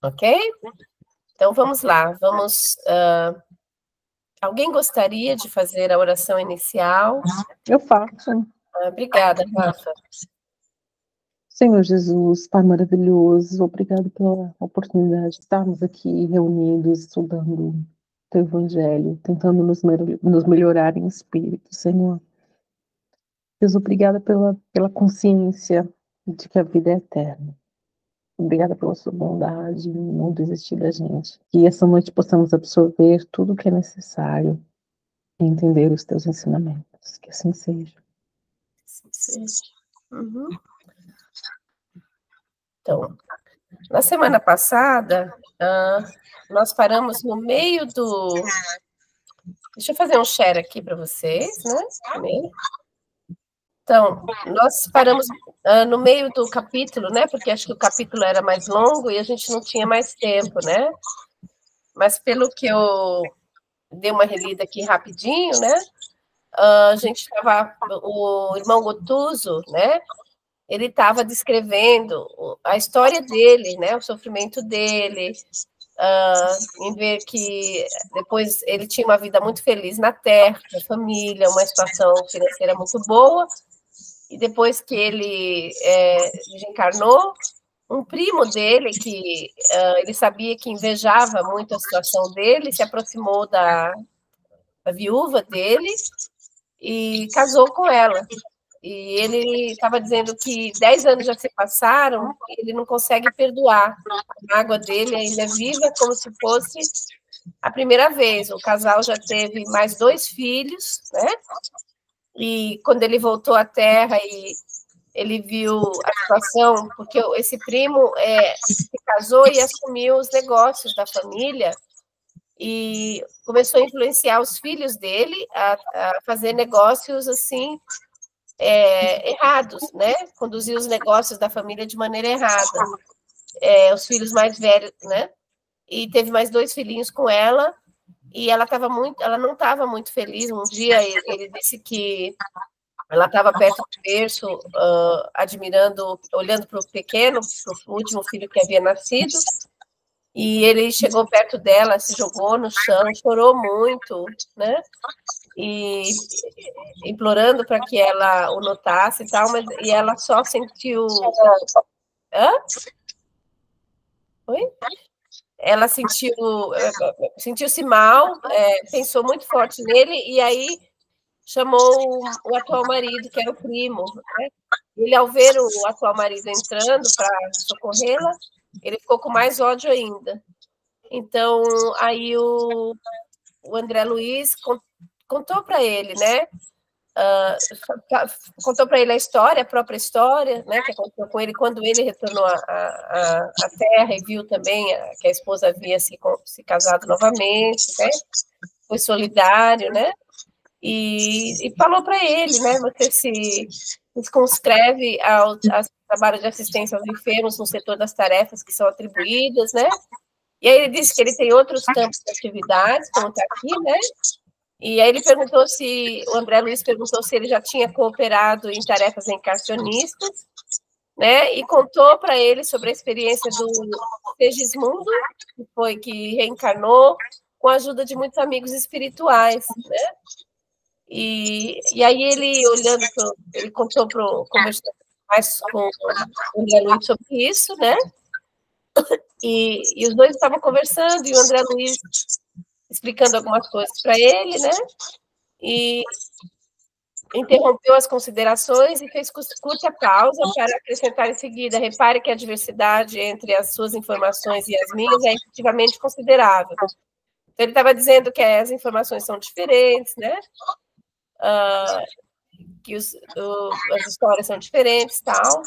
Ok? Então, vamos lá. Alguém gostaria de fazer a oração inicial? Eu faço. Obrigada, Rafa. Senhor Jesus, Pai maravilhoso, obrigado pela oportunidade de estarmos aqui reunidos, estudando o Teu Evangelho, tentando nos melhorar em espírito, Senhor. Deus, obrigada pela consciência de que a vida é eterna. Obrigada pela sua bondade, não desistir da gente. Que essa noite possamos absorver tudo o que é necessário e entender os teus ensinamentos. Que assim seja. Sim. Uhum. Então, na semana passada, nós paramos no meio do... Deixa eu fazer um share aqui para vocês, né? Então, nós paramos no meio do capítulo, né? Porque acho que o capítulo era mais longo e a gente não tinha mais tempo, né? Mas pelo que eu dei uma relida aqui rapidinho, né? A gente estava... O irmão Gotuso, né? Ele estava descrevendo a história dele, né? O sofrimento dele, em ver que depois ele tinha uma vida muito feliz na Terra, com a família, uma situação financeira muito boa, e depois que ele desencarnou, um primo dele, que ele sabia que invejava muito a situação dele, se aproximou da viúva dele e casou com ela. E ele estava dizendo que 10 anos já se passaram e ele não consegue perdoar. A mágoa dele ainda é viva, como se fosse a primeira vez. O casal já teve mais 2 filhos, né? E quando ele voltou à Terra e ele viu a situação, porque esse primo se casou e assumiu os negócios da família e começou a influenciar os filhos dele a fazer negócios assim errados, né? Conduzir os negócios da família de maneira errada. Os filhos mais velhos, né? E teve mais 2 filhinhos com ela e ela não estava muito feliz. Um dia ele disse que ela estava perto do berço, admirando, olhando para o pequeno, para o último filho que havia nascido, e ele chegou perto dela, se jogou no chão, chorou muito, né? E implorando para que ela o notasse e tal, e ela só sentiu... Hã? Oi? Ela sentiu-se mal, pensou muito forte nele, e aí chamou o atual marido, que era o primo, né? Ele, ao ver o atual marido entrando para socorrê-la, ele ficou com mais ódio ainda. Então, aí o André Luiz contou para ele, né? Contou para ele a própria história, né? Que aconteceu com ele quando ele retornou à Terra e viu também que a esposa havia se casado novamente, né? Foi solidário, né? E falou para ele, né? Você se circunscreve ao trabalho de assistência aos enfermos no setor das tarefas que são atribuídas, né? E aí ele disse que ele tem outros campos de atividades, como está aqui, né? E aí o André Luiz perguntou se ele já tinha cooperado em tarefas encarcionistas, né? E contou para ele sobre a experiência do Segismundo, que reencarnou com a ajuda de muitos amigos espirituais, né? E aí ele ele conversou mais com o André Luiz sobre isso, né? E os dois estavam conversando, e o André Luiz explicando algumas coisas para ele, né? E interrompeu as considerações e fez curta pausa para acrescentar em seguida: repare que a diversidade entre as suas informações e as minhas é efetivamente considerável. Então, ele estava dizendo que as informações são diferentes, né? Que as histórias são diferentes, tal,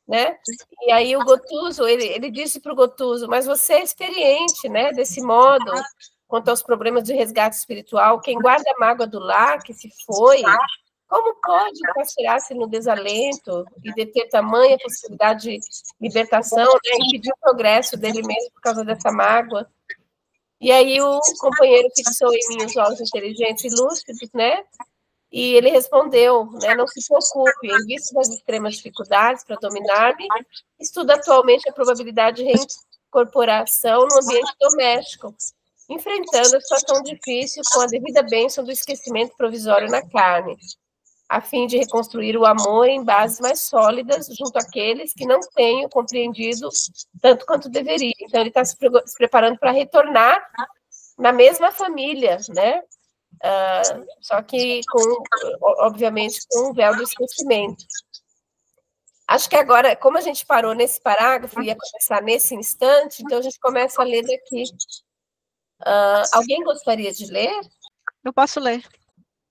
né? E aí o Gotuso, ele disse para o Gotuso: mas você é experiente, né? Desse modo, quanto aos problemas de resgate espiritual, quem guarda a mágoa do lar que se foi, como pode pastorear-se no desalento e deter tamanha possibilidade de libertação, né? Impedir o progresso dele mesmo por causa dessa mágoa? E aí o companheiro fixou em mim os olhos inteligentes e lúcidos, né? E ele respondeu, né? Não se preocupe, em vista das extremas dificuldades para dominar-me, estuda atualmente a probabilidade de incorporação no ambiente doméstico, enfrentando a situação difícil com a devida bênção do esquecimento provisório na carne, a fim de reconstruir o amor em bases mais sólidas junto àqueles que não tenham compreendido tanto quanto deveria. Então, ele está se preparando para retornar na mesma família, né? Só que, obviamente, com o véu do esquecimento. Acho que agora, como a gente parou nesse parágrafo e ia começar nesse instante, então a gente começa a ler daqui. Alguém gostaria de ler? Eu posso ler.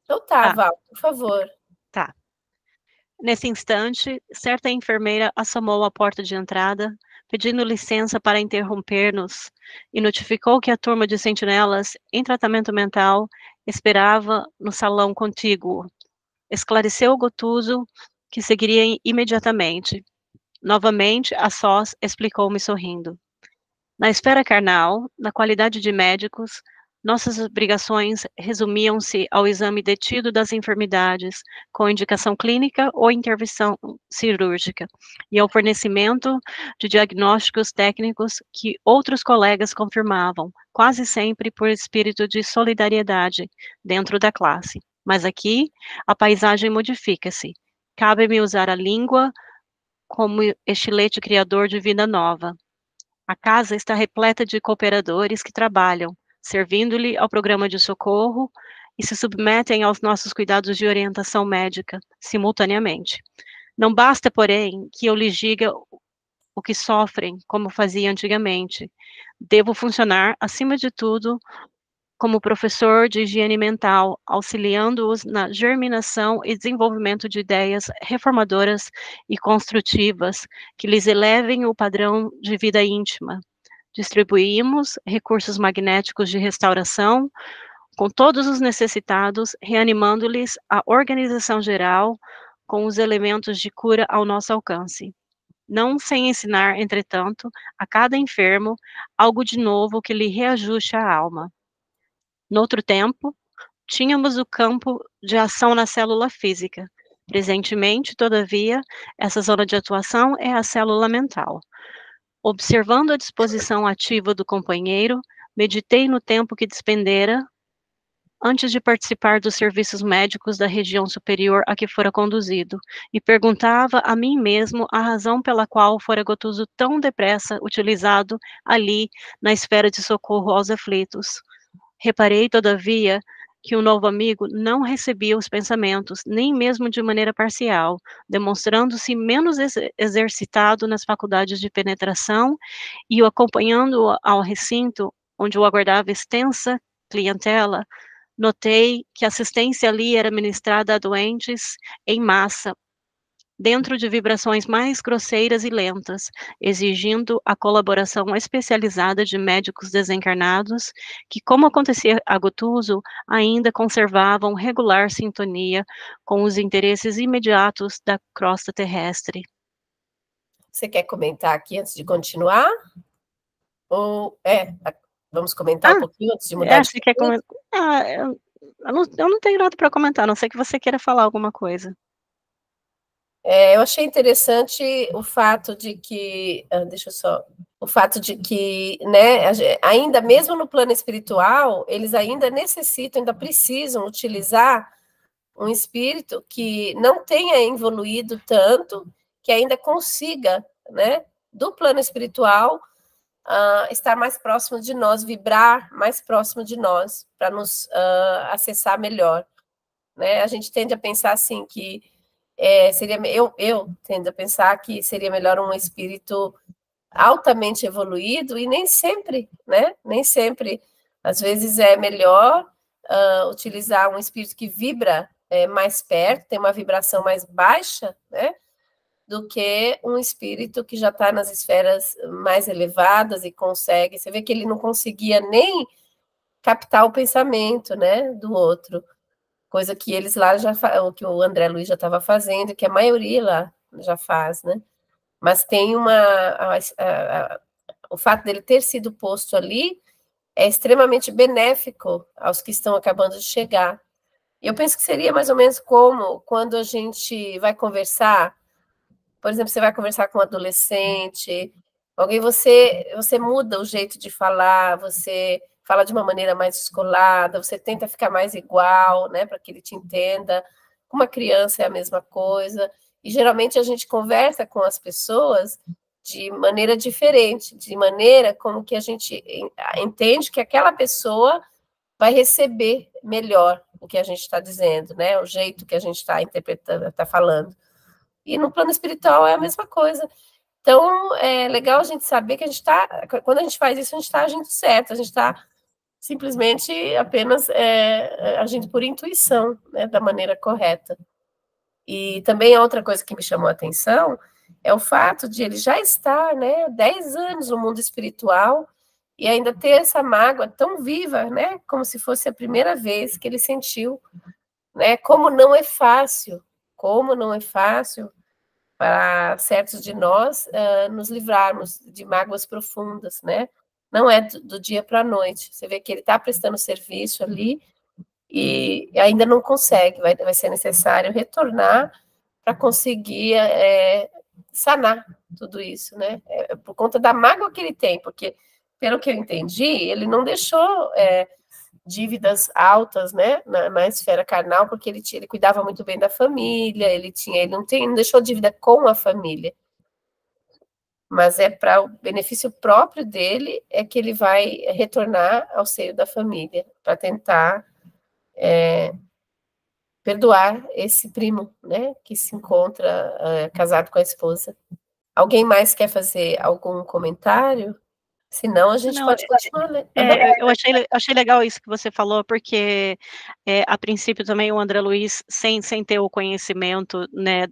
Então tá, Val, por favor. Tá. Nesse instante, certa enfermeira assomou à porta de entrada, pedindo licença para interromper-nos, e notificou que a turma de sentinelas, em tratamento mental, esperava no salão contíguo. Esclareceu Gotuso que seguiria imediatamente. Novamente, a sós, explicou-me sorrindo. Na esfera carnal, na qualidade de médicos, nossas obrigações resumiam-se ao exame detido das enfermidades, com indicação clínica ou intervenção cirúrgica, e ao fornecimento de diagnósticos técnicos que outros colegas confirmavam, quase sempre por espírito de solidariedade dentro da classe. Mas aqui, a paisagem modifica-se. Cabe-me usar a língua como estilete criador de vida nova. A casa está repleta de cooperadores que trabalham, servindo-lhe ao programa de socorro e se submetem aos nossos cuidados de orientação médica, simultaneamente. Não basta, porém, que eu lhes diga o que sofrem, como fazia antigamente. Devo funcionar, acima de tudo, como professor de higiene mental, auxiliando-os na germinação e desenvolvimento de ideias reformadoras e construtivas que lhes elevem o padrão de vida íntima. Distribuímos recursos magnéticos de restauração com todos os necessitados, reanimando-lhes a organização geral com os elementos de cura ao nosso alcance. Não sem ensinar, entretanto, a cada enfermo algo de novo que lhe reajuste a alma. Noutro tempo, tínhamos o campo de ação na célula física. Presentemente, todavia, essa zona de atuação é a célula mental. Observando a disposição ativa do companheiro, meditei no tempo que despendera antes de participar dos serviços médicos da região superior a que fora conduzido, e perguntava a mim mesmo a razão pela qual fora Gotuso tão depressa utilizado ali na esfera de socorro aos aflitos. Reparei, todavia, que o novo amigo não recebia os pensamentos, nem mesmo de maneira parcial, demonstrando-se menos exercitado nas faculdades de penetração e o acompanhando ao recinto, onde o aguardava extensa clientela, notei que a assistência ali era ministrada a doentes em massa, dentro de vibrações mais grosseiras e lentas, exigindo a colaboração especializada de médicos desencarnados, que, como acontecia a Gotuso, ainda conservavam regular sintonia com os interesses imediatos da crosta terrestre. Você quer comentar aqui antes de continuar? Ou vamos comentar um pouquinho antes de mudar de quer comentar? Eu não tenho nada para comentar, a não ser que você queira falar alguma coisa. Eu achei interessante o fato de que, né, ainda mesmo no plano espiritual, eles ainda necessitam, ainda precisam utilizar um espírito que não tenha evoluído tanto, que ainda consiga, né, do plano espiritual, estar mais próximo de nós, vibrar mais próximo de nós, para nos acessar melhor, né? A gente tende a pensar assim que eu tendo a pensar que seria melhor um espírito altamente evoluído, e nem sempre, né? Nem sempre. Às vezes é melhor utilizar um espírito que vibra mais perto, tem uma vibração mais baixa, né? Do que um espírito que já está nas esferas mais elevadas e consegue. Você vê que ele não conseguia nem captar o pensamento, né, do outro. Coisa que eles lá o que o André Luiz já estava fazendo, que a maioria lá já faz, né? Mas tem o fato dele ter sido posto ali é extremamente benéfico aos que estão acabando de chegar. Eu penso que seria mais ou menos como quando a gente vai conversar, por exemplo, você vai conversar com um adolescente, Alguém, você muda o jeito de falar, você fala de uma maneira mais descolada, você tenta ficar mais igual, né, para que ele te entenda. Com uma criança é a mesma coisa. E geralmente a gente conversa com as pessoas de maneira diferente, de maneira como que a gente entende que aquela pessoa vai receber melhor o que a gente está dizendo, né? O jeito que a gente está interpretando, está falando. E no plano espiritual é a mesma coisa. Então, é legal a gente saber que a gente está, quando a gente faz isso, a gente está agindo certo, a gente está simplesmente apenas agindo por intuição, né, da maneira correta. E também a outra coisa que me chamou a atenção é o fato de ele já estar, né, 10 anos no mundo espiritual e ainda ter essa mágoa tão viva, né, como se fosse a primeira vez que ele sentiu, né, como não é fácil para certos de nós nos livrarmos de mágoas profundas, né? Não é do dia para a noite. Você vê que ele está prestando serviço ali e ainda não consegue. Vai ser necessário retornar para conseguir sanar tudo isso, né? Por conta da mágoa que ele tem, porque, pelo que eu entendi, ele não deixou dívidas altas, né, na esfera carnal, porque ele cuidava muito bem da família, ele não deixou dívida com a família, mas é para o benefício próprio dele é que ele vai retornar ao seio da família, para tentar perdoar esse primo, né, que se encontra casado com a esposa. Alguém mais quer fazer algum comentário? Senão a gente pode continuar lendo. Eu achei legal isso que você falou, porque a princípio também o André Luiz, sem ter o conhecimento, né,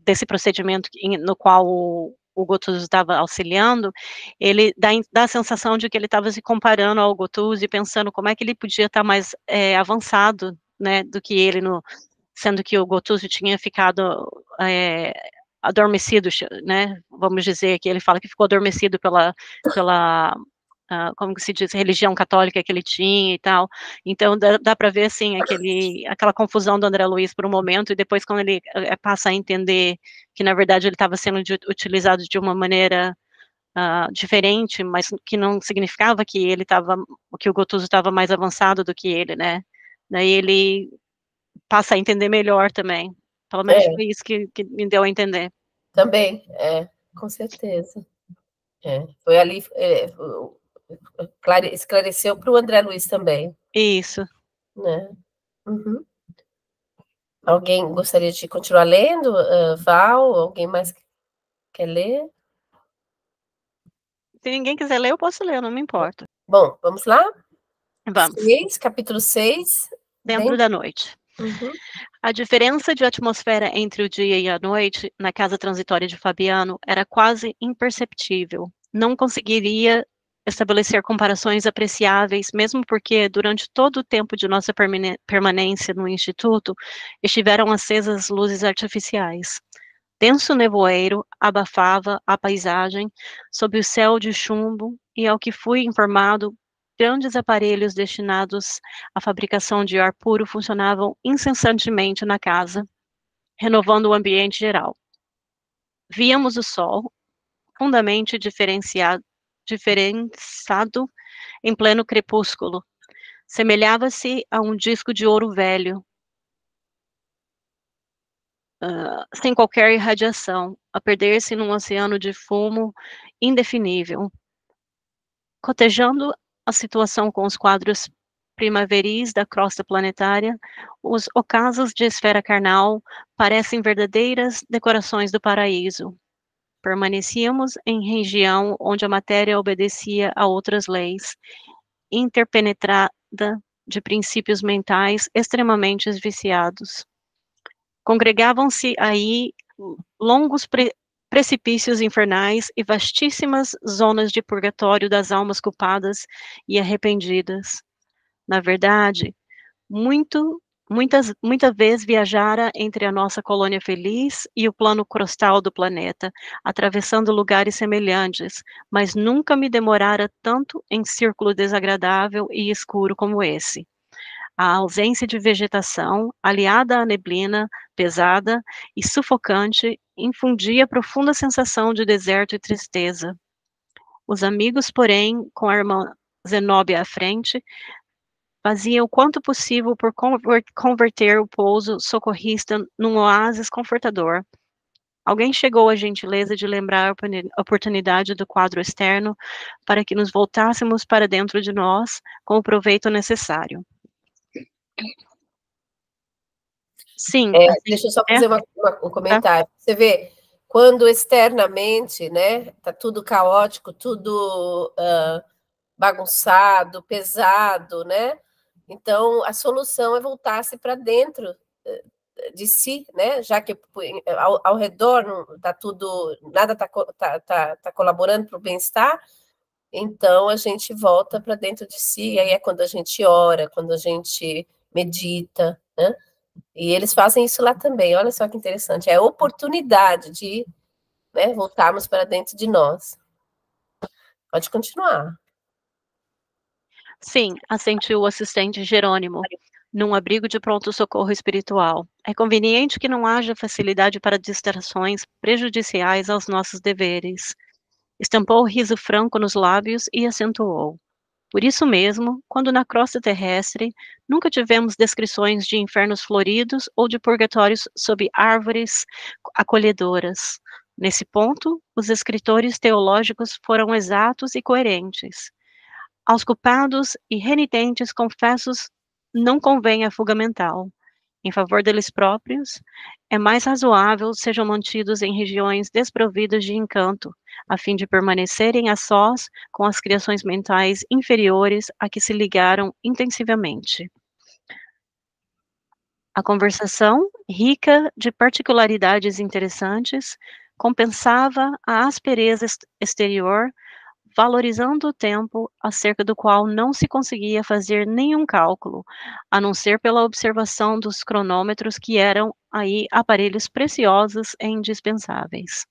desse procedimento no qual o Gottuso estava auxiliando, ele dá a sensação de que ele estava se comparando ao Gottuso e pensando como é que ele podia estar mais avançado, né, do que ele, sendo que o Gottuso tinha ficado adormecido, né, vamos dizer que ele fala que ficou adormecido pela como que se diz, religião católica que ele tinha e tal, então dá para ver, assim, aquela confusão do André Luiz por um momento, e depois quando ele passa a entender que, na verdade, ele estava sendo utilizado de uma maneira diferente, mas que não significava que que o Gottuso estava mais avançado do que ele, né, daí ele passa a entender melhor também, pelo menos foi isso que me deu a entender. Também, com certeza. Foi ali, esclareceu para o André Luiz também. Isso. Né? Uhum. Alguém gostaria de continuar lendo? Val, alguém mais quer ler? Se ninguém quiser ler, eu posso ler, não me importa. Bom, vamos lá? Vamos. Capítulo 6. Dentro da noite. Uhum. A diferença de atmosfera entre o dia e a noite, na casa transitória de Fabiano, era quase imperceptível. Não conseguiria estabelecer comparações apreciáveis, mesmo porque, durante todo o tempo de nossa permanência no Instituto, estiveram acesas luzes artificiais. Denso nevoeiro abafava a paisagem sob o céu de chumbo e, ao que fui informado, grandes aparelhos destinados à fabricação de ar puro funcionavam incessantemente na casa, renovando o ambiente geral. Víamos o sol, profundamente diferenciado em pleno crepúsculo. Semelhava-se a um disco de ouro velho, sem qualquer irradiação, a perder-se num oceano de fumo indefinível. Cotejando a situação com os quadros primaveris da crosta planetária, os ocasos de esfera carnal parecem verdadeiras decorações do paraíso. Permanecíamos em região onde a matéria obedecia a outras leis, interpenetrada de princípios mentais extremamente viciados. Congregavam-se aí longos precipícios infernais e vastíssimas zonas de purgatório das almas culpadas e arrependidas. Na verdade, muitas vezes viajara entre a nossa colônia feliz e o plano crustal do planeta, atravessando lugares semelhantes, mas nunca me demorara tanto em círculo desagradável e escuro como esse. A ausência de vegetação, aliada à neblina pesada e sufocante, infundia profunda sensação de deserto e tristeza. Os amigos, porém, com a irmã Zenóbia à frente, faziam o quanto possível por converter o pouso socorrista num oásis confortador. Alguém chegou à gentileza de lembrar a oportunidade do quadro externo para que nos voltássemos para dentro de nós com o proveito necessário. Sim. Deixa eu só fazer um comentário. Você vê, quando externamente, né, tá tudo caótico, tudo bagunçado, pesado, né? Então, a solução é voltar-se para dentro de si, né? Já que ao redor não tá tudo, nada tá colaborando para o bem-estar, então a gente volta para dentro de si, e aí é quando a gente ora, quando a gente medita, né? E eles fazem isso lá também, olha só que interessante, é a oportunidade de, né, voltarmos para dentro de nós. Pode continuar. Sim, assentiu o assistente Jerônimo, num abrigo de pronto-socorro espiritual. É conveniente que não haja facilidade para distrações prejudiciais aos nossos deveres. Estampou o riso franco nos lábios e acentuou. Por isso mesmo, quando na crosta terrestre, nunca tivemos descrições de infernos floridos ou de purgatórios sob árvores acolhedoras. Nesse ponto, os escritores teológicos foram exatos e coerentes. Aos culpados e renitentes confessos não convém a fuga mental. Em favor deles próprios, é mais razoável sejam mantidos em regiões desprovidas de encanto, a fim de permanecerem a sós com as criações mentais inferiores a que se ligaram intensivamente. A conversação, rica de particularidades interessantes, compensava a aspereza exterior, valorizando o tempo acerca do qual não se conseguia fazer nenhum cálculo, a não ser pela observação dos cronômetros que eram aí aparelhos preciosos e indispensáveis.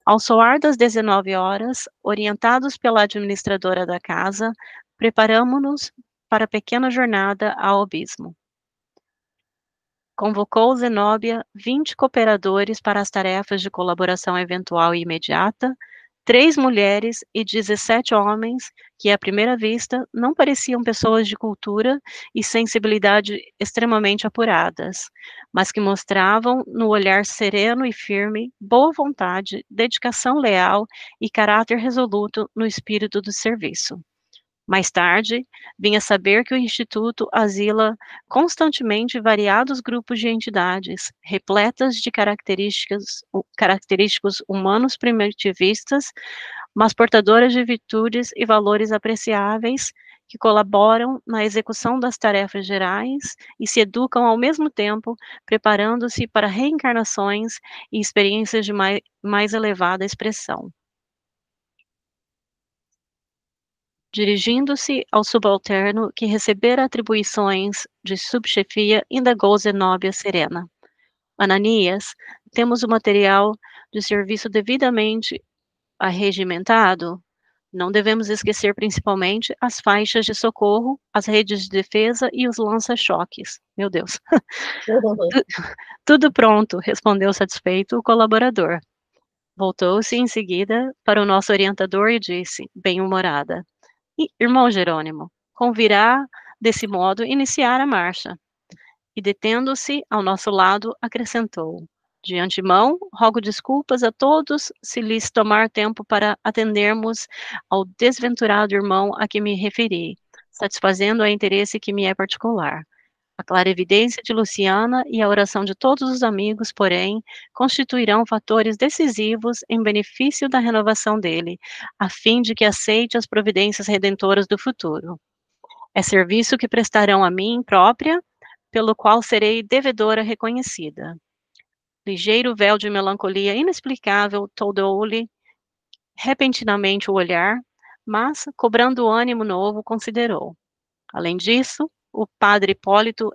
Ao soar das 19 horas, orientados pela administradora da casa, preparamo-nos para a pequena jornada ao abismo. Convocou Zenóbia 20 cooperadores para as tarefas de colaboração eventual e imediata, 3 mulheres e 17 homens, que à primeira vista não pareciam pessoas de cultura e sensibilidade extremamente apuradas, mas que mostravam no olhar sereno e firme, boa vontade, dedicação leal e caráter resoluto no espírito do serviço. Mais tarde, vinha saber que o Instituto asila constantemente variados grupos de entidades, repletas de característicos humanos primitivistas, mas portadoras de virtudes e valores apreciáveis, que colaboram na execução das tarefas gerais e se educam ao mesmo tempo, preparando-se para reencarnações e experiências de mais elevada expressão. Dirigindo-se ao subalterno que recebera atribuições de subchefia, indagou Zenóbia serena. Ananias, temos o material de serviço devidamente arregimentado? Não devemos esquecer principalmente as faixas de socorro, as redes de defesa e os lança-choques. Meu Deus. Tudo pronto, respondeu satisfeito o colaborador. Voltou-se em seguida para o nosso orientador e disse, bem-humorada: Irmão Jerônimo, convirá, desse modo, iniciar a marcha. E, detendo-se ao nosso lado, acrescentou: de antemão, rogo desculpas a todos se lhes tomar tempo para atendermos ao desventurado irmão a que me referi, satisfazendo a interesse que me é particular. A clarividência de Luciana e a oração de todos os amigos, porém, constituirão fatores decisivos em benefício da renovação dele, a fim de que aceite as providências redentoras do futuro. É serviço que prestarão a mim própria, pelo qual serei devedora reconhecida. Ligeiro véu de melancolia inexplicável toldou-lhe repentinamente o olhar, mas, cobrando ânimo novo, considerou. Além disso, o padre Hipólito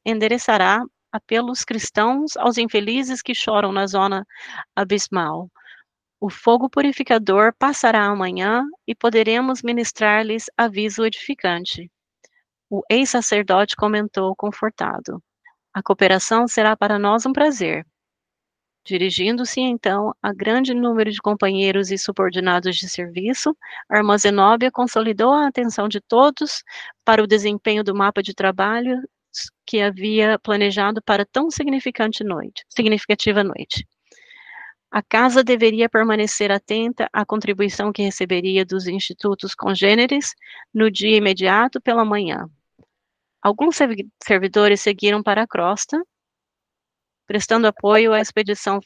endereçará apelos cristãos aos infelizes que choram na zona abismal. O fogo purificador passará amanhã e poderemos ministrar-lhes aviso edificante. O ex-sacerdote comentou confortado. A cooperação será para nós um prazer. Dirigindo-se, então, a grande número de companheiros e subordinados de serviço, a irmã Zenóbia consolidou a atenção de todos para o desempenho do mapa de trabalho que havia planejado para tão significativa noite. A casa deveria permanecer atenta à contribuição que receberia dos institutos congêneres no dia imediato pela manhã. Alguns servidores seguiram para a crosta, prestando apoio à expedição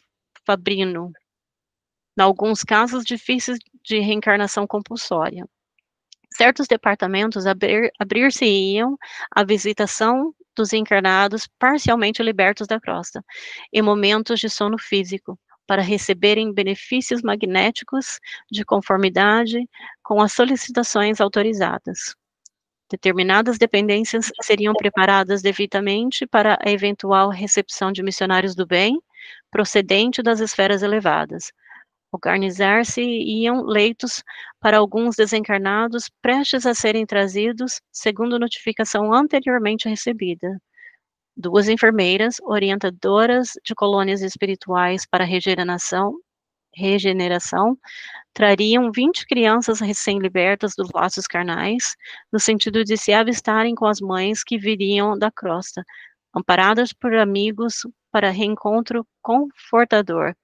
Fabrino, em alguns casos difíceis de reencarnação compulsória. Certos departamentos abrir-se-iam à visitação dos encarnados parcialmente libertos da crosta, em momentos de sono físico, para receberem benefícios magnéticos de conformidade com as solicitações autorizadas. Determinadas dependências seriam preparadas devidamente para a eventual recepção de missionários do bem, procedente das esferas elevadas. Organizar-se-iam leitos para alguns desencarnados prestes a serem trazidos, segundo notificação anteriormente recebida. 2 enfermeiras, orientadoras de colônias espirituais para regeneração, trariam 20 crianças recém-libertas dos laços carnais, no sentido de se avistarem com as mães que viriam da crosta, amparadas por amigos para reencontro confortador.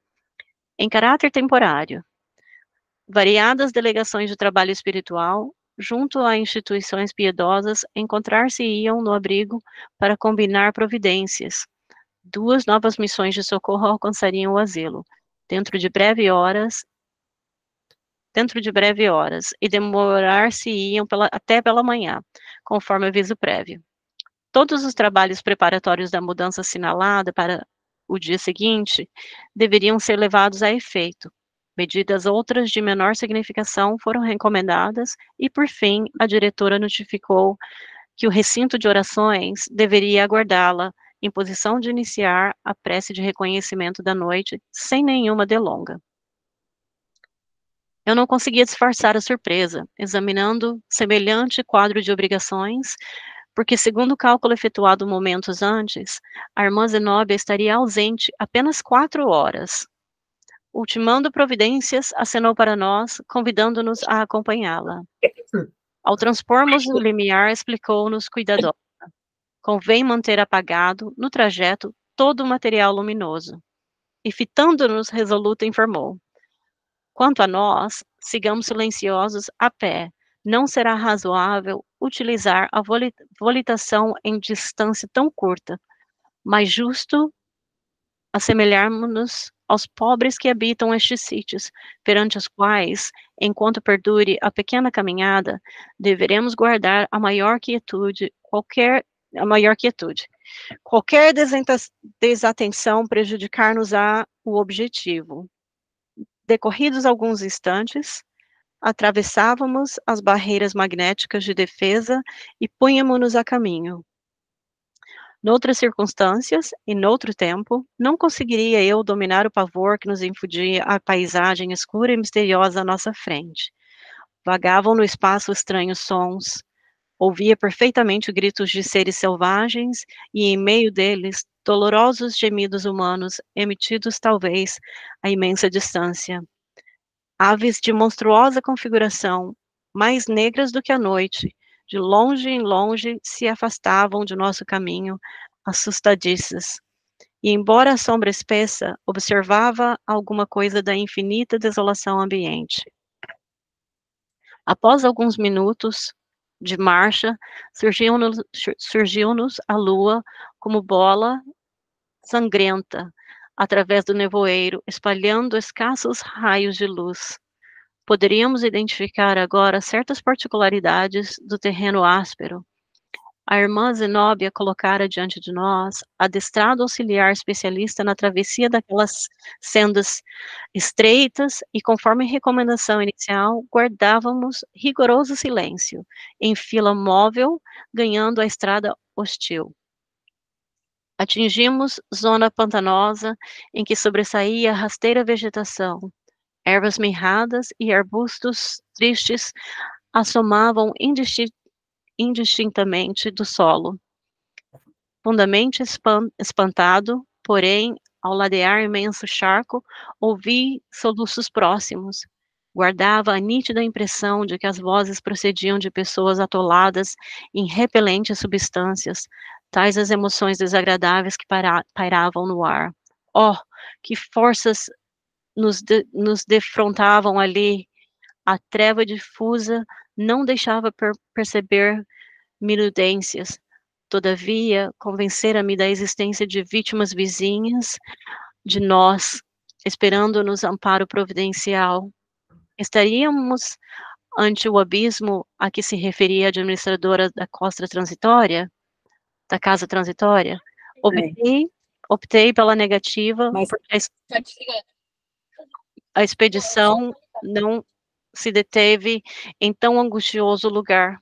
Em caráter temporário, variadas delegações de trabalho espiritual, junto a instituições piedosas, encontrar-se-iam no abrigo para combinar providências. 2 novas missões de socorro alcançariam o asilo, dentro de breve horas, e demorar-se-iam até pela manhã, conforme aviso prévio. Todos os trabalhos preparatórios da mudança assinalada para o dia seguinte deveriam ser levados a efeito. Medidas outras de menor significação foram recomendadas e, por fim, a diretora notificou que o recinto de orações deveria aguardá-la em posição de iniciar a prece de reconhecimento da noite sem nenhuma delonga. Eu não conseguia disfarçar a surpresa, examinando semelhante quadro de obrigações, porque, segundo o cálculo efetuado momentos antes, a irmã Zenóbia estaria ausente apenas 4 horas. Ultimando providências, acenou para nós, convidando-nos a acompanhá-la. Ao transpormos o limiar, explicou-nos cuidadosa: convém manter apagado, no trajeto, todo o material luminoso. E, fitando-nos resoluta, informou: quanto a nós, sigamos silenciosos a pé. Não será razoável utilizar a volitação em distância tão curta, mas justo assemelharmos-nos aos pobres que habitam estes sítios, perante os quais, enquanto perdure a pequena caminhada, deveremos guardar a maior quietude. Qualquer desatenção prejudicar-nos-á o objetivo. Decorridos alguns instantes, atravessávamos as barreiras magnéticas de defesa e punhamo-nos a caminho. Noutras circunstâncias, e noutro tempo, não conseguiria eu dominar o pavor que nos infundia a paisagem escura e misteriosa à nossa frente. Vagavam no espaço estranhos sons, ouvia perfeitamente gritos de seres selvagens e, em meio deles, dolorosos gemidos humanos, emitidos talvez a imensa distância. Aves de monstruosa configuração, mais negras do que a noite, de longe em longe se afastavam de nosso caminho, assustadiças. E, embora a sombra espessa, observava alguma coisa da infinita desolação ambiente. Após alguns minutos de marcha, surgiu-nos a lua como bola sangrenta, através do nevoeiro, espalhando escassos raios de luz. Poderíamos identificar agora certas particularidades do terreno áspero. A irmã Zenóbia colocara diante de nós adestrado auxiliar especialista na travessia daquelas sendas estreitas e, conforme recomendação inicial, guardávamos rigoroso silêncio, em fila móvel, ganhando a estrada hostil. Atingimos zona pantanosa em que sobressaía rasteira vegetação. Ervas mirradas e arbustos tristes assomavam indistintamente do solo. Fundamente espantado, porém, Ao ladear imenso charco, ouvi soluços próximos. Guardava a nítida impressão de que as vozes procediam de pessoas atoladas em repelentes substâncias, tais as emoções desagradáveis que pairavam no ar. Oh, que forças nos defrontavam ali! A treva difusa não deixava perceber minudências. Todavia, convencera-me da existência de vítimas vizinhas de nós, esperando-nos amparo providencial. Estaríamos ante o abismo a que se referia a administradora da costa transitória, da casa transitória? Optei pela negativa, porque a expedição não se deteve em tão angustioso lugar.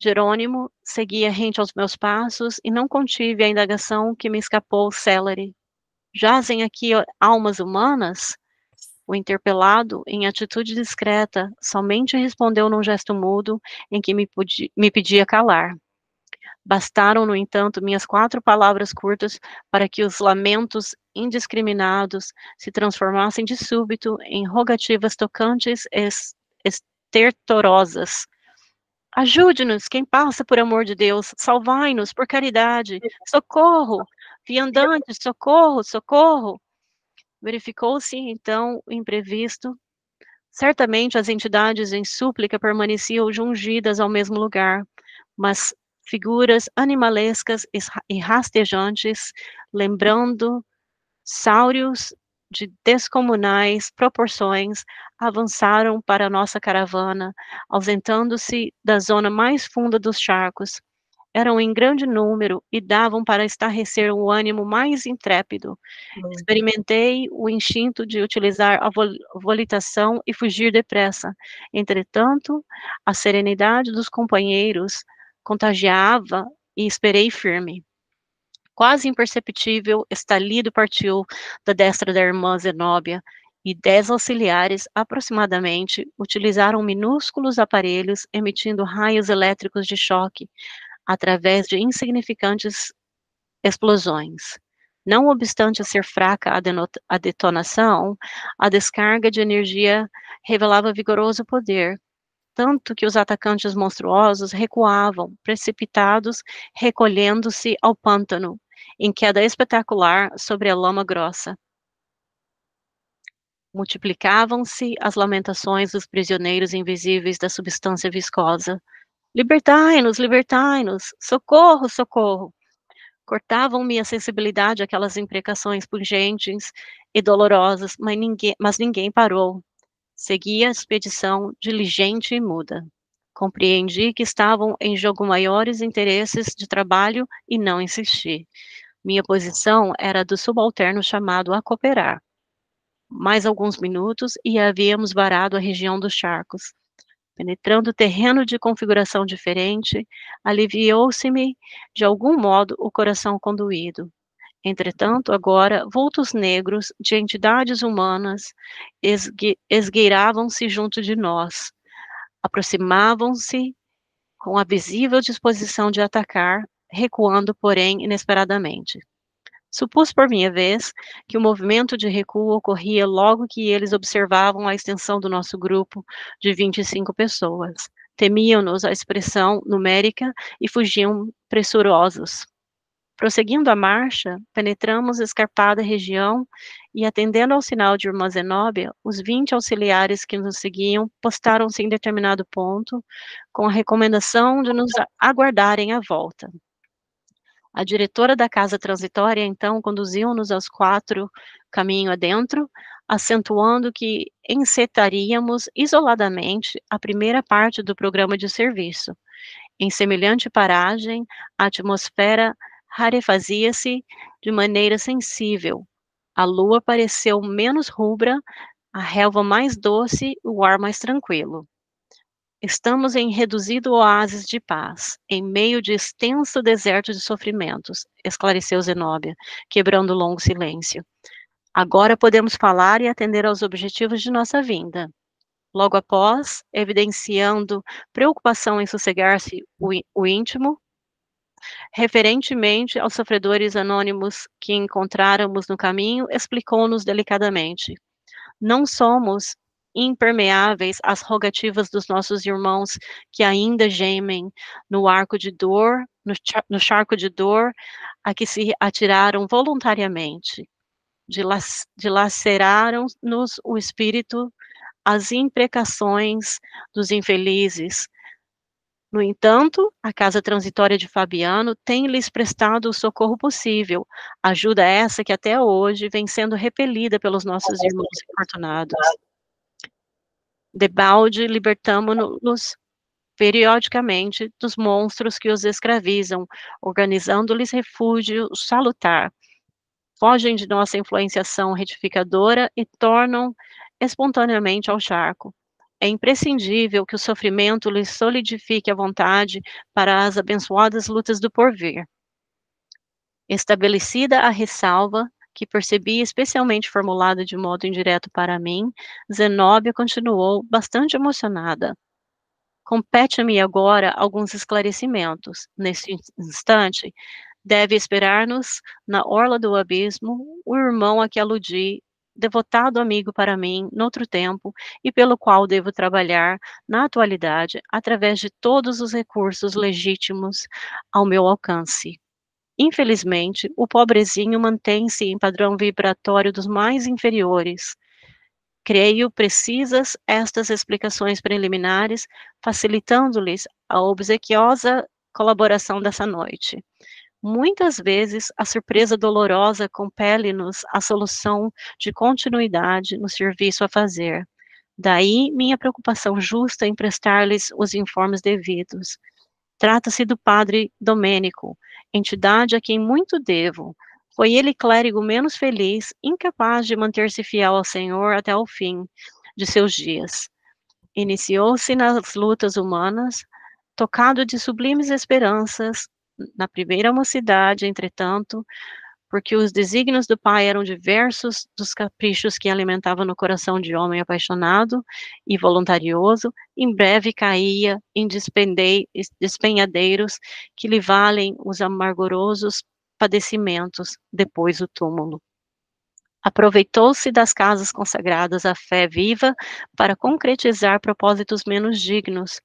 Jerônimo seguia rente aos meus passos e não contive a indagação que me escapou célere. Jazem aqui almas humanas? O interpelado, em atitude discreta, somente respondeu num gesto mudo em que me pedia calar. Bastaram, no entanto, minhas 4 palavras curtas para que os lamentos indiscriminados se transformassem de súbito em rogativas tocantes e estertorosas. Ajude-nos, quem passa, por amor de Deus, salvai-nos, por caridade, socorro, viandantes, socorro, socorro. Verificou-se, então, o imprevisto. Certamente as entidades em súplica permaneciam jungidas ao mesmo lugar, mas figuras animalescas e rastejantes, lembrando sáureos de descomunais proporções, avançaram para a nossa caravana, ausentando-se da zona mais funda dos charcos. Eram em grande número e davam para estarrecer o ânimo mais intrépido. Experimentei o instinto de utilizar a volitação e fugir depressa. Entretanto, a serenidade dos companheiros contagiava e esperei firme. Quase imperceptível, estalido partiu da destra da irmã Zenóbia, e 10 auxiliares, aproximadamente, utilizaram minúsculos aparelhos emitindo raios elétricos de choque, através de insignificantes explosões. Não obstante ser fraca a detonação, a descarga de energia revelava vigoroso poder, tanto que os atacantes monstruosos recuavam, precipitados, recolhendo-se ao pântano, em queda espetacular sobre a lama grossa. Multiplicavam-se as lamentações dos prisioneiros invisíveis da substância viscosa. Libertai-nos, libertai-nos! Socorro, socorro! Cortavam-me a sensibilidade aquelas imprecações pungentes e dolorosas, mas ninguém parou. Segui a expedição diligente e muda. Compreendi que estavam em jogo maiores interesses de trabalho e não insisti. Minha posição era do subalterno chamado a cooperar. Mais alguns minutos e havíamos varado a região dos charcos. Penetrando terreno de configuração diferente, aliviou-se-me, de algum modo, o coração condoído. Entretanto, agora, vultos negros de entidades humanas esgueiravam-se junto de nós. Aproximavam-se com a visível disposição de atacar, recuando, porém, inesperadamente. Supus, por minha vez, que o movimento de recuo ocorria logo que eles observavam a extensão do nosso grupo de 25 pessoas. Temiam-nos a expressão numérica e fugiam pressurosos. Prosseguindo a marcha, penetramos a escarpada região e, atendendo ao sinal de irmã Zenóbia, os 20 auxiliares que nos seguiam postaram-se em determinado ponto, com a recomendação de nos aguardarem à volta. A diretora da casa transitória, então, conduziu-nos aos 4 caminho adentro, acentuando que encetaríamos isoladamente a primeira parte do programa de serviço. Em semelhante paragem, a atmosfera rarefazia-se de maneira sensível. A lua pareceu menos rubra, a relva mais doce, o ar mais tranquilo. Estamos em reduzido oásis de paz, em meio de extenso deserto de sofrimentos, esclareceu Zenóbia, quebrando o longo silêncio. Agora podemos falar e atender aos objetivos de nossa vinda. Logo após, evidenciando preocupação em sossegar-se o íntimo, Referentemente aos sofredores anônimos que encontráramos no caminho, explicou-nos delicadamente: não somos impermeáveis às rogativas dos nossos irmãos que ainda gemem no arco de dor, no charco de dor a que se atiraram voluntariamente. Dilaceraram-nos o espírito as imprecações dos infelizes. No entanto, a casa transitória de Fabiano tem-lhes prestado o socorro possível, ajuda essa que até hoje vem sendo repelida pelos nossos irmãos infortunados. Debalde libertamo-nos periodicamente dos monstros que os escravizam, organizando-lhes refúgio salutar. Fogem de nossa influenciação retificadora e tornam espontaneamente ao charco. É imprescindível que o sofrimento lhes solidifique a vontade para as abençoadas lutas do porvir. Estabelecida a ressalva, que percebi especialmente formulada de modo indireto para mim, Zenóbia continuou bastante emocionada. Compete-me agora alguns esclarecimentos. Neste instante, deve esperar-nos, na orla do abismo, o irmão a que aludi, devotado amigo para mim, noutro tempo, e pelo qual devo trabalhar, na atualidade, através de todos os recursos legítimos ao meu alcance. Infelizmente, o pobrezinho mantém-se em padrão vibratório dos mais inferiores. Creio precisas estas explicações preliminares, facilitando-lhes a obsequiosa colaboração dessa noite. Muitas vezes, a surpresa dolorosa compele-nos à solução de continuidade no serviço a fazer. Daí, minha preocupação justa em prestar-lhes os informes devidos. Trata-se do padre Domênico, entidade a quem muito devo. Foi ele clérigo menos feliz, incapaz de manter-se fiel ao Senhor até o fim de seus dias. Iniciou-se nas lutas humanas, tocado de sublimes esperanças, na primeira mocidade, entretanto, porque os desígnios do Pai eram diversos dos caprichos que alimentavam no coração de homem apaixonado e voluntarioso, em breve caía em despenhadeiros que lhe valem os amargorosos padecimentos, depois o túmulo. Aproveitou-se das casas consagradas à fé viva para concretizar propósitos menos dignos,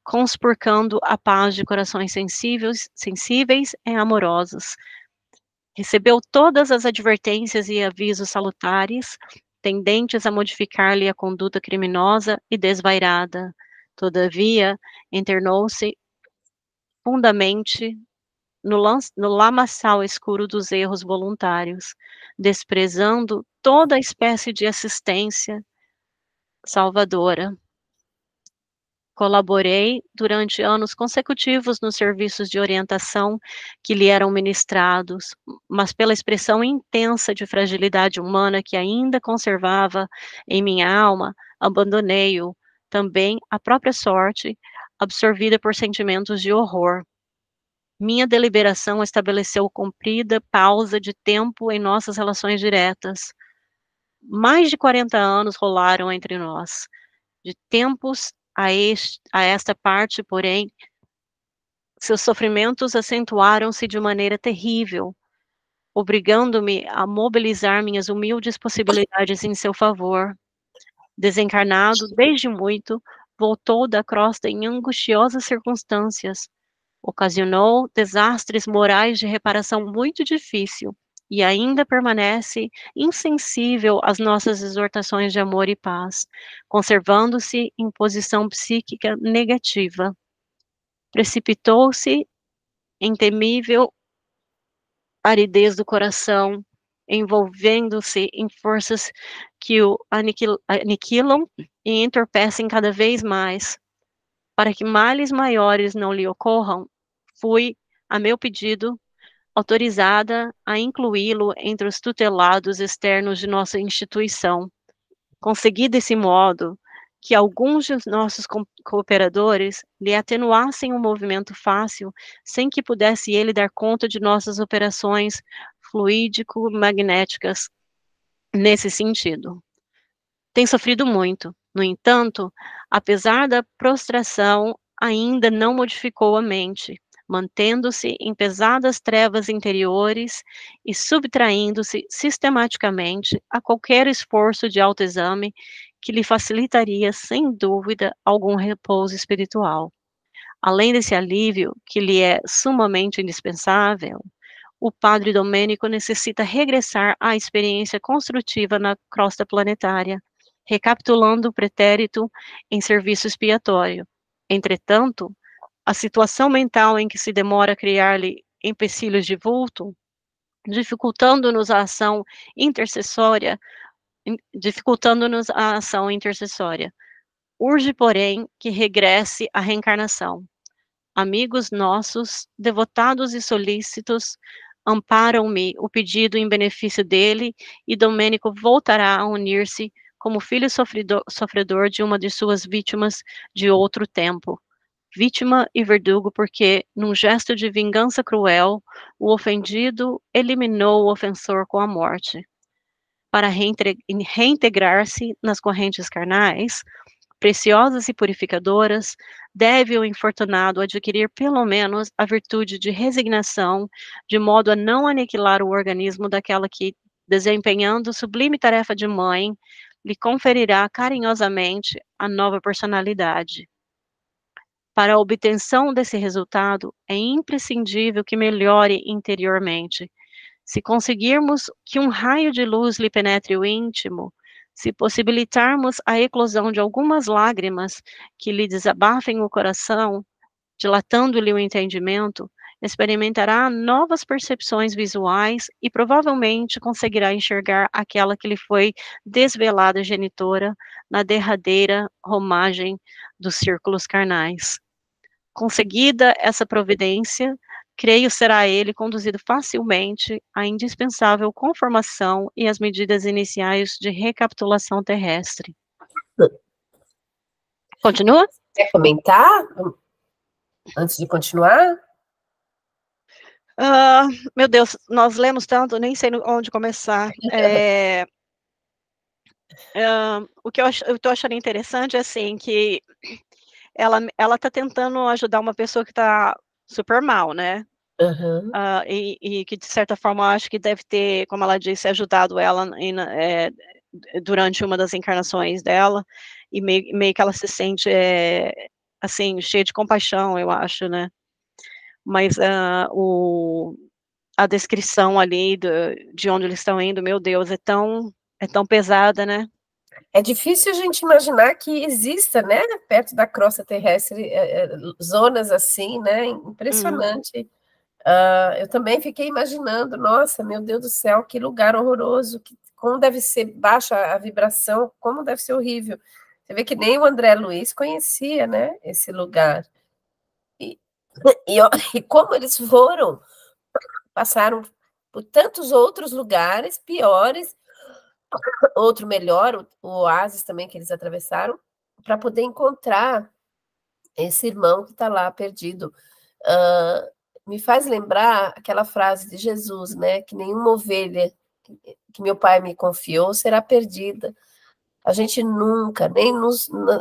conspurcando a paz de corações sensíveis e amorosos. Recebeu todas as advertências e avisos salutares, tendentes a modificar-lhe a conduta criminosa e desvairada. Todavia, internou-se fundamente no lamaçal escuro dos erros voluntários, desprezando toda espécie de assistência salvadora. Colaborei durante anos consecutivos nos serviços de orientação que lhe eram ministrados, mas pela expressão intensa de fragilidade humana que ainda conservava em minha alma, abandonei-o, também à própria sorte, absorvida por sentimentos de horror. Minha deliberação estabeleceu comprida pausa de tempo em nossas relações diretas. Mais de 40 anos rolaram entre nós. De tempos a esta parte, porém, seus sofrimentos acentuaram-se de maneira terrível, obrigando-me a mobilizar minhas humildes possibilidades em seu favor. Desencarnado desde muito, voltou da crosta em angustiosas circunstâncias. Ocasionou desastres morais de reparação muito difícil e ainda permanece insensível às nossas exortações de amor e paz, conservando-se em posição psíquica negativa. Precipitou-se em temível aridez do coração, envolvendo-se em forças que o aniquilam e entorpecem cada vez mais. Para que males maiores não lhe ocorram, fui, a meu pedido, autorizada a incluí-lo entre os tutelados externos de nossa instituição. Consegui desse modo que alguns de nossos cooperadores lhe atenuassem o movimento fácil, sem que pudesse ele dar conta de nossas operações fluídico-magnéticas nesse sentido. Tem sofrido muito, no entanto, apesar da prostração, ainda não modificou a mente. mantendo-se em pesadas trevas interiores e subtraindo-se sistematicamente a qualquer esforço de autoexame que lhe facilitaria, sem dúvida, algum repouso espiritual. Além desse alívio, que lhe é sumamente indispensável, o padre Domênico necessita regressar à experiência construtiva na crosta planetária, recapitulando o pretérito em serviço expiatório. Entretanto, a situação mental em que se demora a criar-lhe empecilhos de vulto, dificultando-nos a ação intercessória, urge, porém, que regresse à reencarnação. Amigos nossos, devotados e solícitos, amparam-me o pedido em benefício dele, e Domênico voltará a unir-se como filho sofredor de uma de suas vítimas de outro tempo. Vítima e verdugo porque, num gesto de vingança cruel, o ofendido eliminou o ofensor com a morte. Para reintegrar-se nas correntes carnais, preciosas e purificadoras, deve o infortunado adquirir pelo menos a virtude de resignação, de modo a não aniquilar o organismo daquela que, desempenhando sublime tarefa de mãe, lhe conferirá carinhosamente a nova personalidade. Para a obtenção desse resultado, é imprescindível que melhore interiormente. Se conseguirmos que um raio de luz lhe penetre o íntimo, se possibilitarmos a eclosão de algumas lágrimas que lhe desabafem o coração, dilatando-lhe o entendimento, experimentará novas percepções visuais e provavelmente conseguirá enxergar aquela que lhe foi desvelada genitora na derradeira romagem dos círculos carnais. Conseguida essa providência, creio será ele conduzido facilmente à indispensável conformação e às medidas iniciais de recapitulação terrestre. Continua? Quer comentar? Antes de continuar? Meu Deus, nós lemos tanto, nem sei onde começar. O que eu estou achando interessante é assim, que ela está tentando ajudar uma pessoa que está super mal, né? Uhum. E que, de certa forma, acho que deve ter, como ela disse, ajudado ela durante uma das encarnações dela, e meio que ela se sente, assim, cheia de compaixão, eu acho, né? Mas a descrição ali de onde eles estão indo, meu Deus, é tão pesada, né? É difícil a gente imaginar que exista, né, perto da crosta terrestre, zonas assim, né, impressionante. Eu também fiquei imaginando, nossa, meu Deus do céu, que lugar horroroso, como deve ser baixa a vibração, como deve ser horrível. Você vê que nem o André Luiz conhecia, né, esse lugar. E como eles passaram por tantos outros lugares piores, outro melhor, o oásis também que eles atravessaram, para poder encontrar esse irmão que está lá perdido. Me faz lembrar aquela frase de Jesus, né? Que nenhuma ovelha que meu pai me confiou será perdida. A gente nunca, nem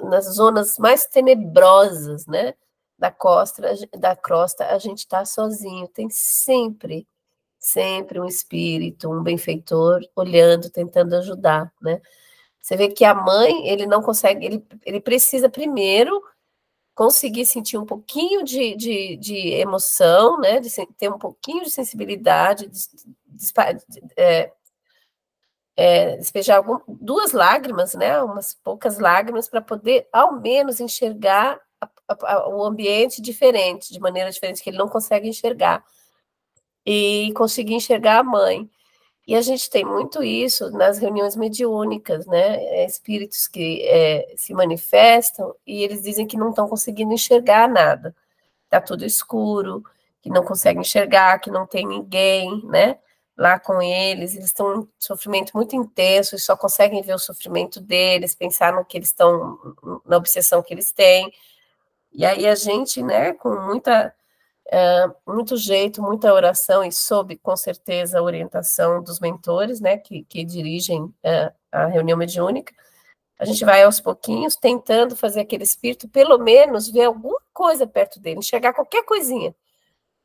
nas zonas mais tenebrosas, né? Da crosta, a gente está sozinho. Tem sempre um espírito, um benfeitor olhando, tentando ajudar, né? Você vê que a mãe, ele não consegue, ele precisa primeiro conseguir sentir um pouquinho de emoção, né? De ter um pouquinho de sensibilidade, despejar duas lágrimas, né? Umas poucas lágrimas para poder, ao menos, enxergar o ambiente diferente, de maneira diferente, que ele não consegue enxergar. E conseguir enxergar a mãe. E a gente tem muito isso nas reuniões mediúnicas, né? Espíritos que se manifestam e eles dizem que não estão conseguindo enxergar nada. Está tudo escuro, que não conseguem enxergar, que não tem ninguém, né? Lá com eles estão em sofrimento muito intenso e só conseguem ver o sofrimento deles, pensar no que eles estão, na obsessão que eles têm. E aí a gente, né, com muito jeito, muita oração e sob, com certeza, a orientação dos mentores, né, que dirigem a reunião mediúnica, a gente vai aos pouquinhos tentando fazer aquele espírito, pelo menos, ver alguma coisa perto dele, enxergar qualquer coisinha,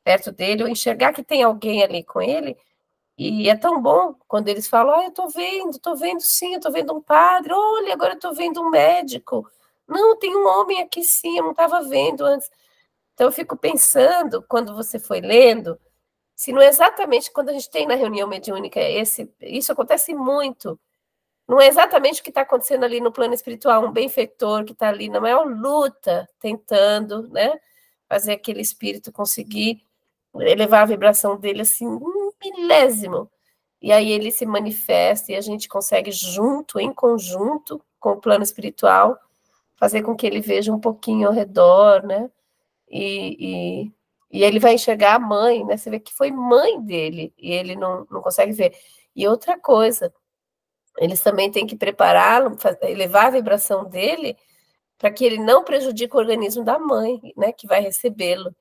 perto dele, ou enxergar que tem alguém ali com ele. E é tão bom quando eles falam, eu tô vendo sim, eu tô vendo um padre, olha, agora eu tô vendo um médico. Não, tem um homem aqui sim, eu não estava vendo antes. Então eu fico pensando, quando você foi lendo, se não é exatamente quando a gente tem na reunião mediúnica, isso acontece muito. Não é exatamente o que está acontecendo ali no plano espiritual, um benfeitor que está ali na maior luta, tentando, né, fazer aquele espírito conseguir elevar a vibração dele assim, um milésimo. E aí ele se manifesta e a gente consegue junto, em conjunto com o plano espiritual, fazer com que ele veja um pouquinho ao redor, né? E ele vai enxergar a mãe, né? Você vê que foi mãe dele e ele não consegue ver. E outra coisa, eles também têm que prepará-lo, elevar a vibração dele para que ele não prejudique o organismo da mãe, né? Que vai recebê-lo.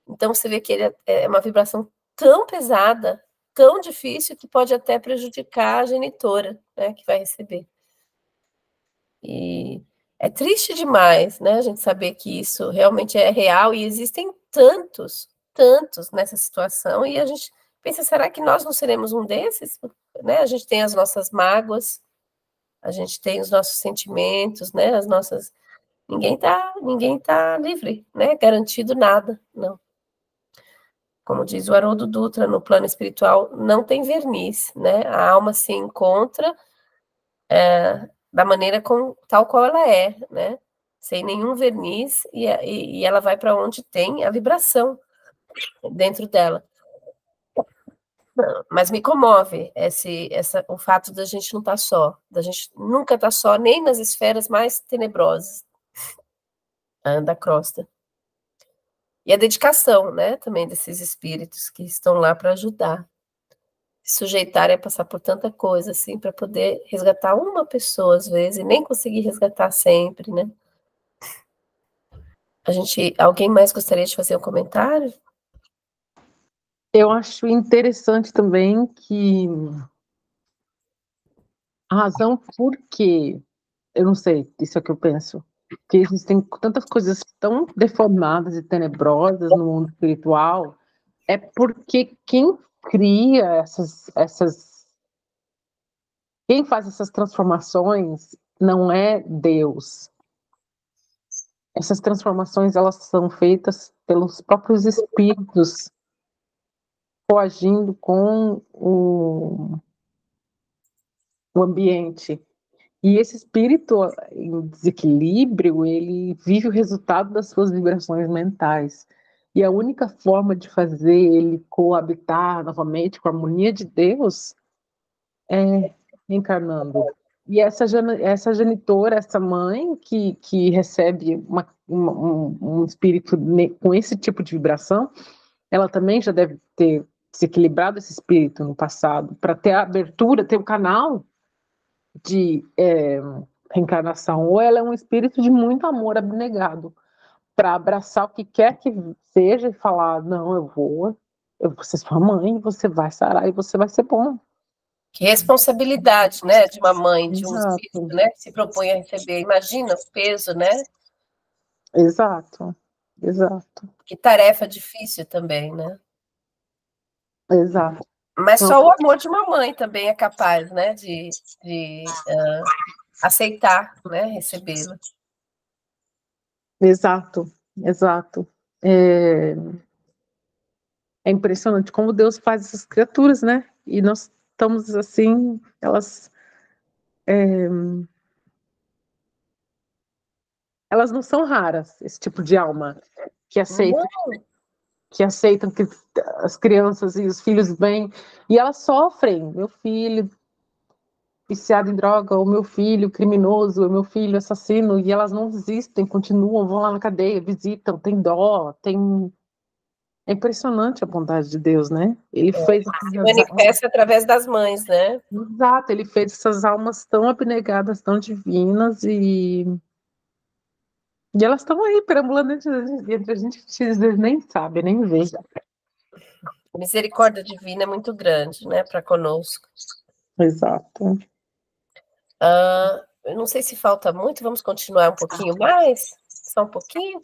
Então você vê que ele é uma vibração tão pesada, tão difícil, que pode até prejudicar a genitora, né? Que vai receber. E é triste demais, né, a gente saber que isso realmente é real e existem tantos nessa situação, e a gente pensa, será que nós não seremos um desses? Né? A gente tem as nossas mágoas, a gente tem os nossos sentimentos, né, as nossas... Ninguém tá livre, né, garantido nada, não. Como diz o Haroldo Dutra, no plano espiritual não tem verniz, né, a alma se encontra da maneira tal qual ela é, né? Sem nenhum verniz, e ela vai para onde tem a vibração dentro dela. Mas me comove o fato da gente não estar só, da gente nunca estar só, nem nas esferas mais tenebrosas da crosta. E a dedicação, né, também desses espíritos que estão lá para ajudar. Se sujeitarem a passar por tanta coisa, assim, para poder resgatar uma pessoa, às vezes, e nem conseguir resgatar sempre, né? Alguém mais gostaria de fazer um comentário? Eu acho interessante também que a razão por que, eu não sei, isso é o que eu penso, que existem tantas coisas tão deformadas e tenebrosas no mundo espiritual, é porque quem cria quem faz essas transformações não é Deus. Essas transformações, elas são feitas pelos próprios espíritos coagindo com o ambiente. E esse espírito em desequilíbrio, ele vive o resultado das suas vibrações mentais. E a única forma de fazer ele coabitar novamente com a harmonia de Deus é reencarnando. E essa genitora, essa mãe que recebe um espírito com esse tipo de vibração, ela também já deve ter desequilibrado esse espírito no passado, para ter a abertura, ter o canal de reencarnação. Ou ela é um espírito de muito amor abnegado, para abraçar o que quer que seja e falar, não, eu vou ser sua mãe, você vai sarar e você vai ser bom. Que responsabilidade, né, de uma mãe, de um Exato. espírito, né, que se propõe a receber. Imagina o peso, né? Exato. Que tarefa difícil também, né? Exato. Mas só o amor de uma mãe também é capaz, né, de aceitar, né, recebê-lo. Exato. É impressionante como Deus faz essas criaturas, né? E nós estamos assim, elas não são raras, esse tipo de alma que aceitam que as crianças e os filhos vêm e elas sofrem. Meu filho viciado em droga, o meu filho criminoso, o meu filho assassino, e elas não desistem, continuam, vão lá na cadeia, visitam, tem dó, É impressionante a bondade de Deus, né? Ele fez se manifesta através das mães, né? Exato, ele fez essas almas tão abnegadas, tão divinas, e elas estão aí perambulando entre a gente que às vezes nem sabe, nem vê. A misericórdia divina é muito grande, né, para conosco. Exato. Eu não sei se falta muito, vamos continuar um pouquinho mais? Só um pouquinho?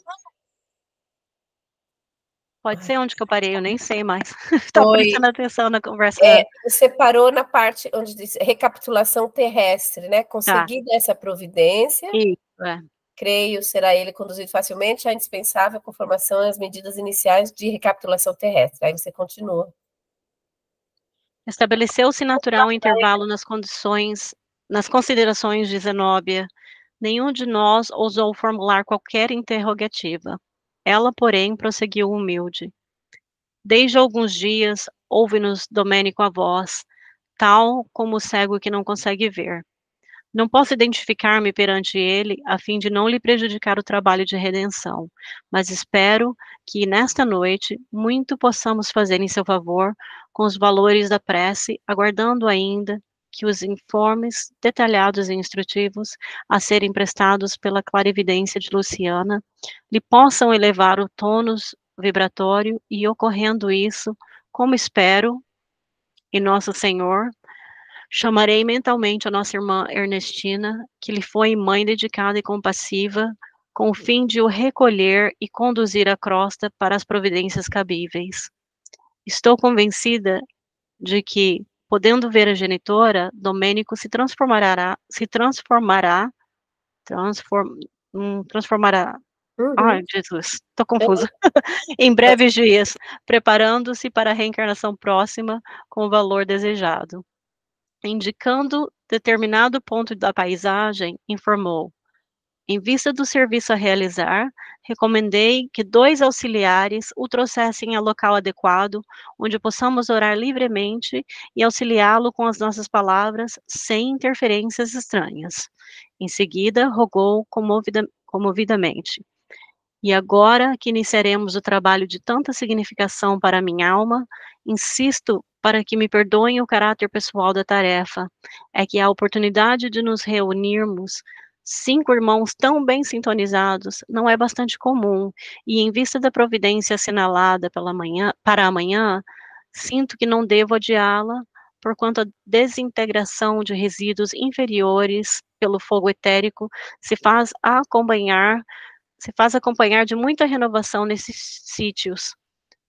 Pode ser onde que eu parei, eu nem sei mais. Estava Foi, prestando atenção na conversa da... você parou na parte onde diz recapitulação terrestre, né? Tá, Conseguida essa providência, isso, creio, será ele conduzido facilmente à indispensável conformação às medidas iniciais de recapitulação terrestre. Aí você continua. Estabeleceu-se natural intervalo nas considerações de Zenóbia. Nenhum de nós ousou formular qualquer interrogativa. Ela, porém, prosseguiu humilde. Desde alguns dias, ouve-nos Domênico a voz, tal como o cego que não consegue ver. Não posso identificar-me perante ele, a fim de não lhe prejudicar o trabalho de redenção, mas espero que, nesta noite, muito possamos fazer em seu favor com os valores da prece, aguardando ainda que os informes detalhados e instrutivos a serem prestados pela clarividência de Luciana lhe possam elevar o tônus vibratório e, ocorrendo isso, como espero, e Nosso Senhor, chamarei mentalmente a nossa irmã Ernestina, que lhe foi mãe dedicada e compassiva, com o fim de o recolher e conduzir a crosta para as providências cabíveis. Estou convencida de que, podendo ver a genitora, Domênico transformará. Ai, Jesus, estou confusa. Em breves dias, preparando-se para a reencarnação próxima com o valor desejado. Indicando determinado ponto da paisagem, informou: em vista do serviço a realizar, recomendei que 2 auxiliares o trouxessem ao local adequado, onde possamos orar livremente e auxiliá-lo com as nossas palavras, sem interferências estranhas. Em seguida, rogou comovidamente: e agora que iniciaremos o trabalho de tanta significação para a minha alma, insisto para que me perdoem o caráter pessoal da tarefa. É que a oportunidade de nos reunirmos 5 irmãos tão bem sintonizados não é bastante comum, e em vista da providência assinalada para amanhã, sinto que não devo adiá-la, porquanto a desintegração de resíduos inferiores pelo fogo etérico se faz acompanhar de muita renovação nesses sítios.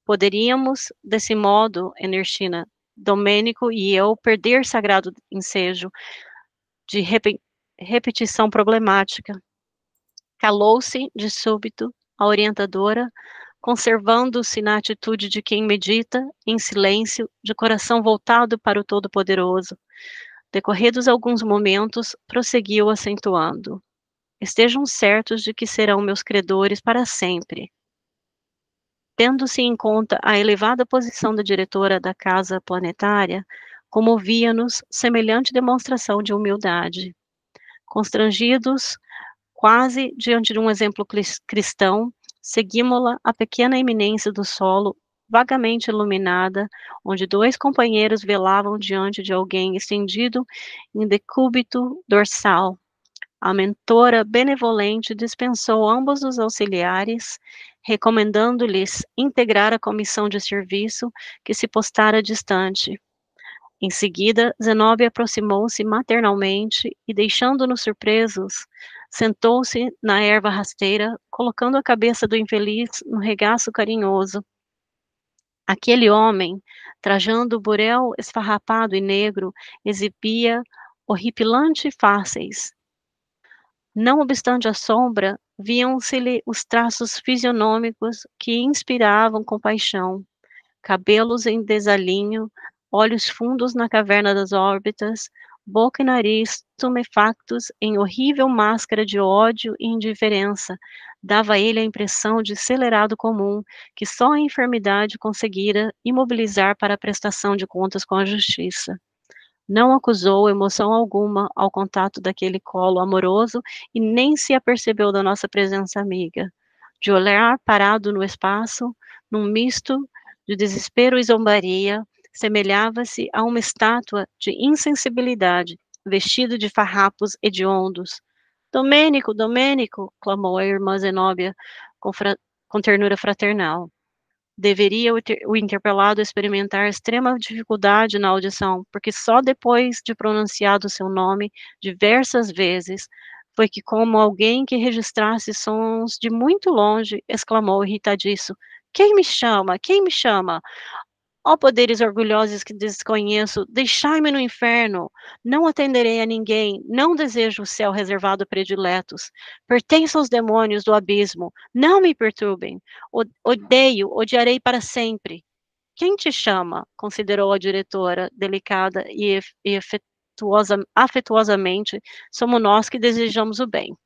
Poderíamos, desse modo, Ernestina, Domênico e eu, perder sagrado ensejo de repetição problemática. Calou-se, de súbito, a orientadora, conservando-se na atitude de quem medita, em silêncio, de coração voltado para o Todo-Poderoso. Decorridos alguns momentos, prosseguiu acentuando: estejam certos de que serão meus credores para sempre. Tendo-se em conta a elevada posição da diretora da Casa Planetária, comovia-nos semelhante demonstração de humildade. Constrangidos, quase diante de um exemplo cristão, seguimos-la à pequena eminência do solo, vagamente iluminada, onde 2 companheiros velavam diante de alguém estendido em decúbito dorsal. A mentora benevolente dispensou ambos os auxiliares, recomendando-lhes integrar a comissão de serviço que se postara distante. Em seguida, Zenóbia aproximou-se maternalmente e, deixando-nos surpresos, sentou-se na erva rasteira, colocando a cabeça do infeliz no regaço carinhoso. Aquele homem, trajando o burel esfarrapado e negro, exibia horripilante fáceis. Não obstante a sombra, viam-se-lhe os traços fisionômicos que inspiravam compaixão. Cabelos em desalinho, olhos fundos na caverna das órbitas, boca e nariz tumefactos em horrível máscara de ódio e indiferença, dava a ele a impressão de celerado comum, que só a enfermidade conseguira imobilizar para a prestação de contas com a justiça. Não acusou emoção alguma ao contato daquele colo amoroso e nem se apercebeu da nossa presença amiga. De olhar parado no espaço, num misto de desespero e zombaria, semelhava-se a uma estátua de insensibilidade, vestido de farrapos hediondos. Domênico, Domênico, clamou a irmã Zenóbia com ternura fraternal. Deveria o interpelado experimentar extrema dificuldade na audição, porque só depois de pronunciado seu nome diversas vezes, foi que, como alguém que registrasse sons de muito longe, exclamou irritadiço: Quem me chama? Quem me chama? Ó poderes orgulhosos que desconheço, deixai-me no inferno. Não atenderei a ninguém, não desejo o céu reservado a prediletos. Pertenço aos demônios do abismo, não me perturbem. Odeio, odiarei para sempre. Quem te chama? Considerou a diretora, delicada e afetuosamente, somos nós que desejamos o bem.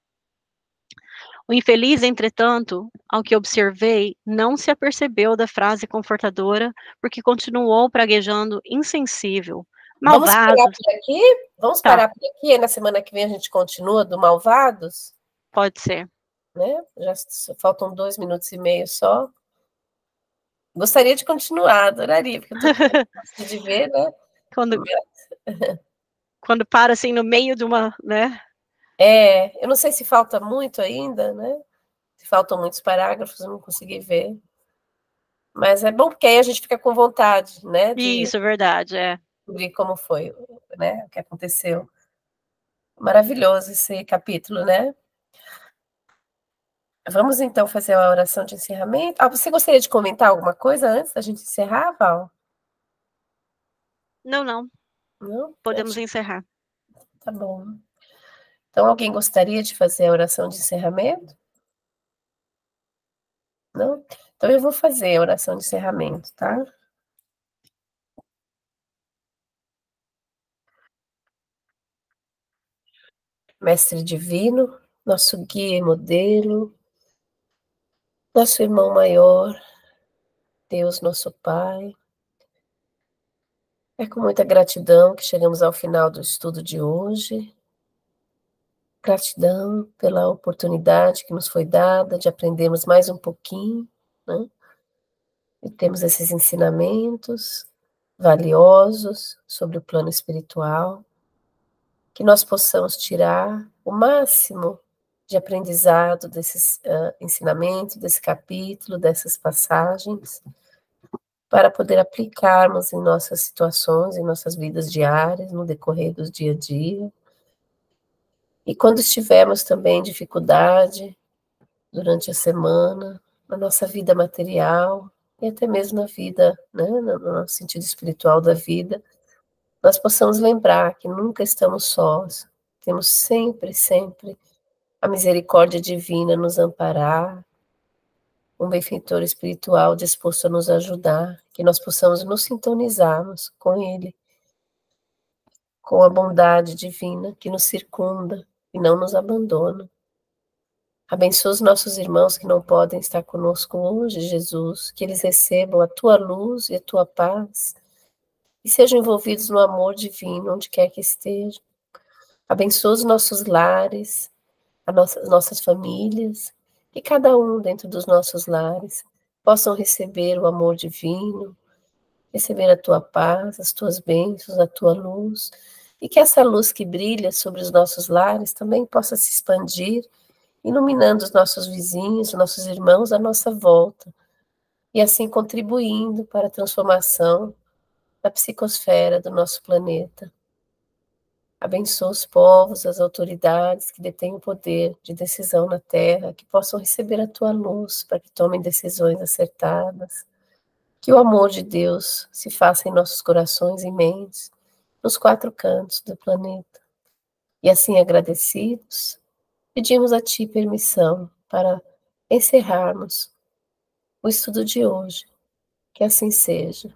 O infeliz, entretanto, ao que observei, não se apercebeu da frase confortadora, porque continuou praguejando insensível. Vamos parar Malvados. por aqui? Vamos Tá, parar por aqui, e na semana que vem a gente continua do Malvados, pode ser. né? Já faltam 2 minutos e meio só. Gostaria de continuar, adoraria, porque eu tô de ver, né? Quando para assim no meio de uma, né? Eu não sei se falta muito ainda, né? Se faltam muitos parágrafos, eu não consegui ver. Mas é bom porque aí a gente fica com vontade, né? De Isso, é verdade, é. descobrir como foi, né? O que aconteceu. Maravilhoso esse capítulo, né? Vamos então fazer a oração de encerramento. Ah, você gostaria de comentar alguma coisa antes da gente encerrar, Val? Não. Não? Podemos encerrar. Tá bom. Então, alguém gostaria de fazer a oração de encerramento? Não? Então, eu vou fazer a oração de encerramento, tá? Mestre Divino, nosso guia e modelo, nosso irmão maior, Deus, nosso Pai. É com muita gratidão que chegamos ao final do estudo de hoje. Gratidão pela oportunidade que nos foi dada de aprendermos mais um pouquinho, né? E temos esses ensinamentos valiosos sobre o plano espiritual, que nós possamos tirar o máximo de aprendizado desses ensinamentos, desse capítulo, dessas passagens, para poder aplicarmos em nossas situações, em nossas vidas diárias, no decorrer do dia a dia. E quando estivermos também em dificuldade, durante a semana, na nossa vida material, e até mesmo na vida, né, no sentido espiritual da vida, nós possamos lembrar que nunca estamos sós, temos sempre, sempre a misericórdia divina nos amparar, um benfeitor espiritual disposto a nos ajudar, que nós possamos nos sintonizarmos com Ele, com a bondade divina que nos circunda e não nos abandona. Abençoa os nossos irmãos que não podem estar conosco hoje, Jesus, que eles recebam a tua luz e a tua paz e sejam envolvidos no amor divino onde quer que estejam. Abençoa os nossos lares, as nossas famílias, que cada um dentro dos nossos lares possam receber o amor divino, receber a tua paz, as tuas bênçãos, a tua luz, e que essa luz que brilha sobre os nossos lares também possa se expandir, iluminando os nossos vizinhos, os nossos irmãos à nossa volta, e assim contribuindo para a transformação da psicosfera do nosso planeta. Abençoa os povos, as autoridades que detêm o poder de decisão na Terra, que possam receber a tua luz para que tomem decisões acertadas. Que o amor de Deus se faça em nossos corações e mentes, nos 4 cantos do planeta. E assim agradecidos, pedimos a ti permissão para encerrarmos o estudo de hoje. Que assim seja.